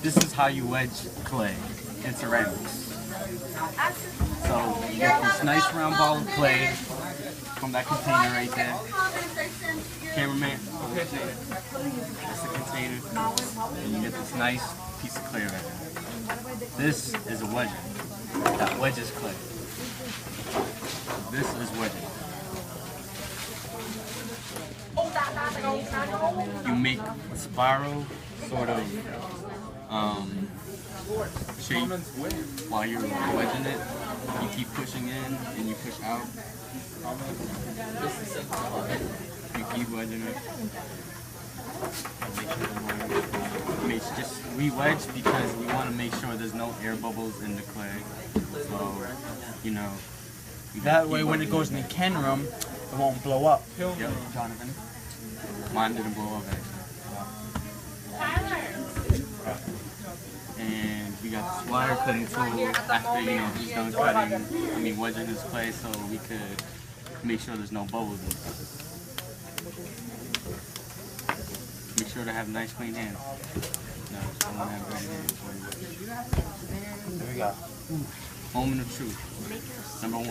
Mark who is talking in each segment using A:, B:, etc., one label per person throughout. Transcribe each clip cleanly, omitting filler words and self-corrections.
A: This is how you wedge clay in ceramics. So you get this nice round ball of clay from that container right there. Cameraman, that's the container. And you get this nice piece of clay right there. This is a wedge. That wedges clay. This is wedging. You make a spiral sort of shape while you're wedging it. You keep pushing in and you push out. You keep wedging it. We wedge because we want to make sure there's no air bubbles in the clay. So, you know.
B: That way when it goes in the can room, it won't blow up.
A: Yep, Jonathan. Mine didn't blow up actually. And we got this wire cutting tool after, you know, he's done cutting, wedging his clay so we could make sure there's no bubbles in it. Make sure to have nice clean hands. No, I want to have great hands for you.
B: There we go.
A: Moment of truth. Number 1.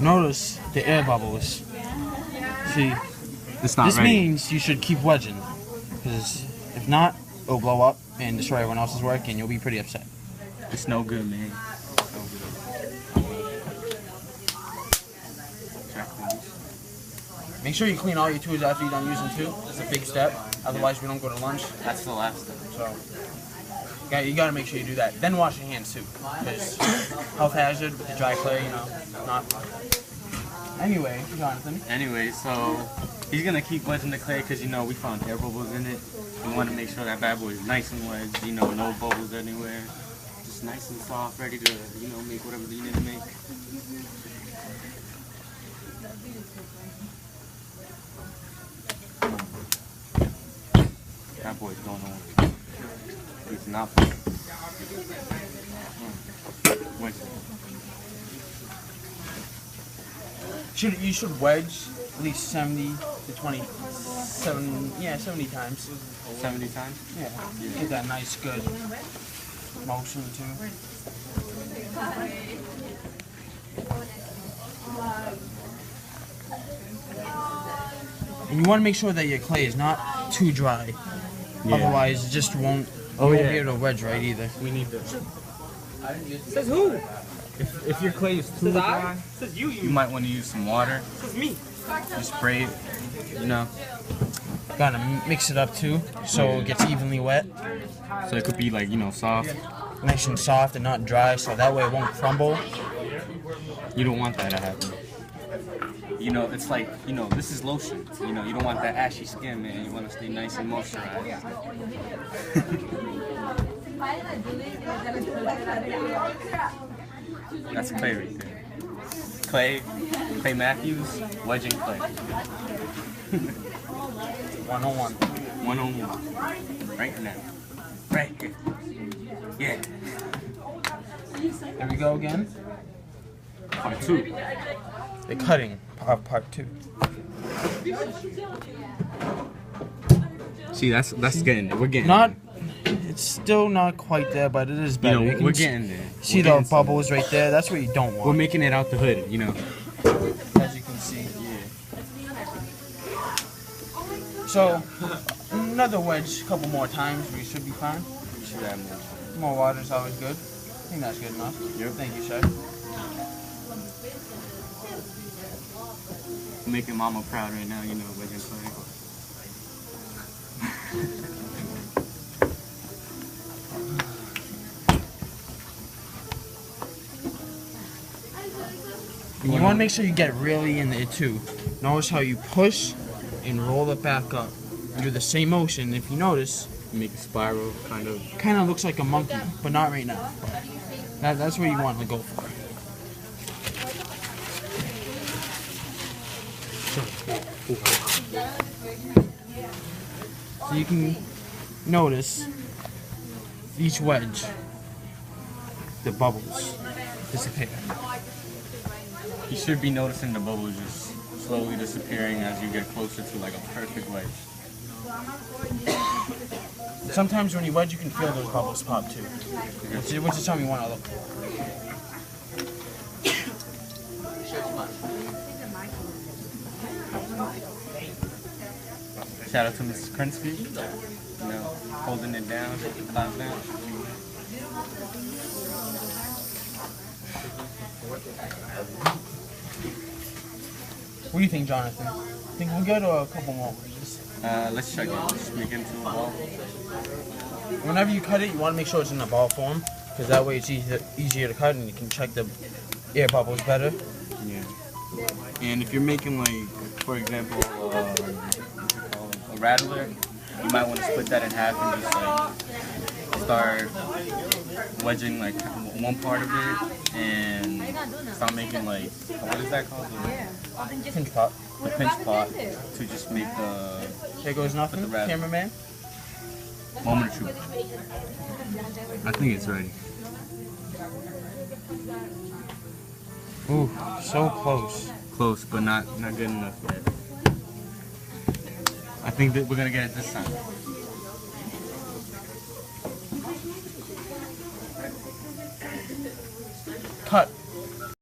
B: Notice the air bubbles. See,
A: It's not
B: this
A: ready.
B: means you should keep wedging, because if not, it'll blow up and destroy everyone else's work, and you'll be pretty upset.
A: It's no good, man.
B: Make sure you clean all your tools after you're done using too. That's a big step. Otherwise, we don't go to lunch.
A: That's the last step.
B: So, you gotta make sure you do that. Then wash your hands too, because health hazard with the dry clay, you know, not fun. Anyway, Jonathan.
A: Anyway, so he's gonna keep wedging the clay because, you know, we found air bubbles in it. We want to make sure that bad boy is nice and wedged, you know, no bubbles anywhere. Just nice and soft, ready to, you know, make whatever you need to make. That boy's going on. He's not playing.
B: You should wedge at least 70 to 70 times.
A: 70 times?
B: Yeah. Get that nice, good motion too. And you want to make sure that your clay is not too dry. Yeah. Otherwise, it just won't. You won't be able to wedge right either.
A: We need to.
C: Says who?
A: If your clay is too dry,
C: Says you.
A: you might want to use some water.
C: Says me.
A: You spray it, you know.
B: Gotta mix it up too, so it gets evenly wet.
A: So it could be like, you know, soft.
B: Nice and soft and not dry, so that way it won't crumble.
A: You don't want that to happen. You know, it's like, you know, this is lotion. You know, you don't want that ashy skin, man. You want to stay nice and moisturized. That's clay right there. Clay Matthews, wedging clay.
B: 101.
A: 101. Right now. Right here. Yeah.
B: There we go again.
A: Part 2.
B: The cutting of part 2.
A: See, that's getting there. We're getting
B: Not,
A: there.
B: it's still not quite there, but it is better.
A: You know, we're getting there.
B: See the bubbles right there? That's what you don't want.
A: We're making it out the hood, you know.
B: As you can see.
A: Yeah.
B: So, another wedge, a couple more times, we should be fine.
A: We should have more.
B: More water is always good. I think that's good enough.
A: Yep.
B: Thank you, sir.
A: Making mama proud right now, you know, wedging clay.
B: And you want to make sure you get really in there too. Notice how you push and roll it back up. And do the same motion. If you notice,
A: Make a spiral, kind of.
B: kind of looks like a monkey, but not right now. That's where you want to go for. So you can notice each wedge, the bubbles disappear.
A: You should be noticing the bubbles just slowly disappearing as you get closer to like a perfect wedge.
B: Sometimes when you wedge, you can feel those bubbles pop too, which is something you want to look for.
A: Shout out to Mrs. Krinsky, you know, holding it down, taking the clap down.
B: What do you think, Jonathan? Think we're good or a couple more?
A: Let's check it. Let's make it into a ball.
B: Whenever you cut it, you want to make sure it's in a ball form, because that way it's easier to cut and you can check the air bubbles better.
A: Yeah. And if you're making like, for example, a rattler, you might want to split that in half and just like start wedging like one part of it and start making like, what is that called?
B: Pinch pot.
A: The pinch pot to just make the.
B: Here goes nothing,
A: the rattler.
B: cameraman.
A: Moment of truth. I think it's ready.
B: Ooh, so close.
A: Close, but not good enough yet. I think that we're gonna get it this time.